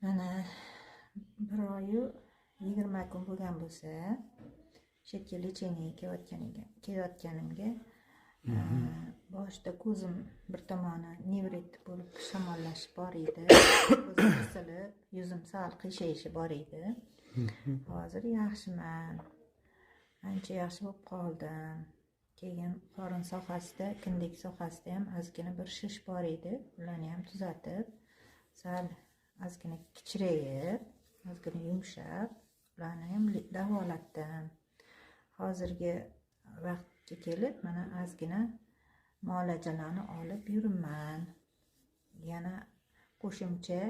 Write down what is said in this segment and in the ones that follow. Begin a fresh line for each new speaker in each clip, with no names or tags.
Mana bir oyu 20 kun bo'lgan bo'lsa, chetga lecheniyaga kelayotganimga boshida ko'zim bir tomoni nevrit bo'lib shamollash bor edi. Ko'zim qisilib, yuzim sal qiyshayshi bor edi. Hozir yaxshiman. Ancha yaxshi bo'lib qoldim. Keyin qorin sohasida, kindik sohasida ham ozgina bir shish bor edi. Ularni ham tuzatib, sal ozgina kichrayib, ozgina yumshab, ularni ham davolatdim. Hozirgi vaqtga kelib, mana ozgina muolajalarni olib yuribman. Yana qo'shimcha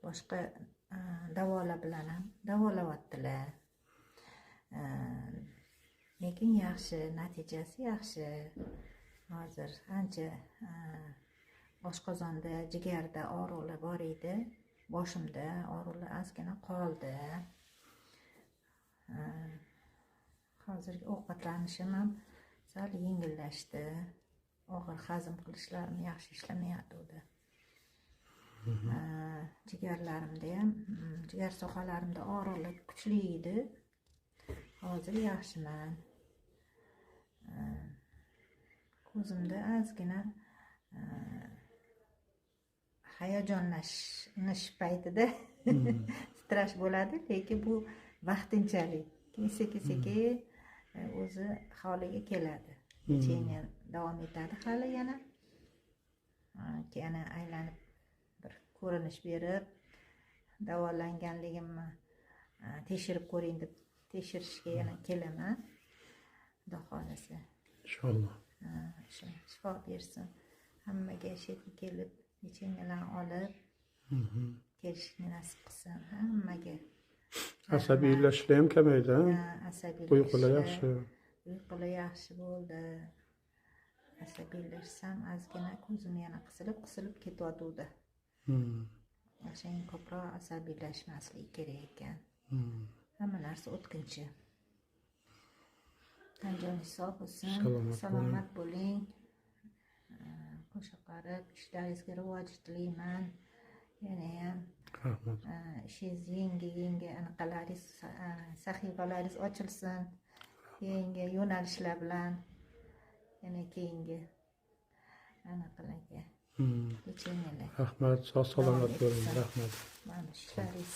boshqa davolar bilan ham davolayaptilar. Lekin yaxshi, natijasi yaxshi. Hozir ancha oshqozonda, jigarda og'riqlar bor edi. Boshimda og'riqlar ozgina qoldi. Hozirgi ovqatlanishim ham sal yengillashdi. Og'ir hazm qilishlarim yaxshi ishlamayotdi. Jigarlarimda ham, jigar sohalarimda og'riqlar kuchli edi. Hozir yaxshiman. Ko'zimda ozgina hayajonlanish paytida titrash bo'ladi, lekin bu vaqtinchalik. Sekin o'zi holiga keladi. Lecheniya davom etadi hali yana. Keyin aylanib bir ko'rinish berib, davolanganligimni tekshirib ko'ring deb tekshirishga yana kelaman. Xudo xolasa.
Inshaalloh.
Shifo bersin. Hammaga shetga kelib, lecheniyalarni olib kelishni nasib qilsin hammaga.
Asabiylashishlar ham kamaydi. Uyqular yaxshi.
Uyqular yaxshi bo'ldi. Asabiylashsam ozgina ko'zim yana qisilib ketyotdi. O'shan ko'proq asabiylashmaslik kerak ekan. Hamma narsa o'tkinchi. Tan joningiz sog' bo'lsin, salomat bo'ling. Qo'sha qarib, ishlaringizga rivoj tilayman. Yana ham ishingiz yangi anaqalaringiz, sahifalaringiz ochilsin. Yangi yo'nalishlar bilan yana keyingi anaqalarga lecheniyalar.
Rahmat, sog' salomat bo'ling. Rahmat.
Mana ishlaringiz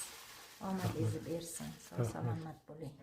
omadingizni bersin. Sog' salomat bo'ling.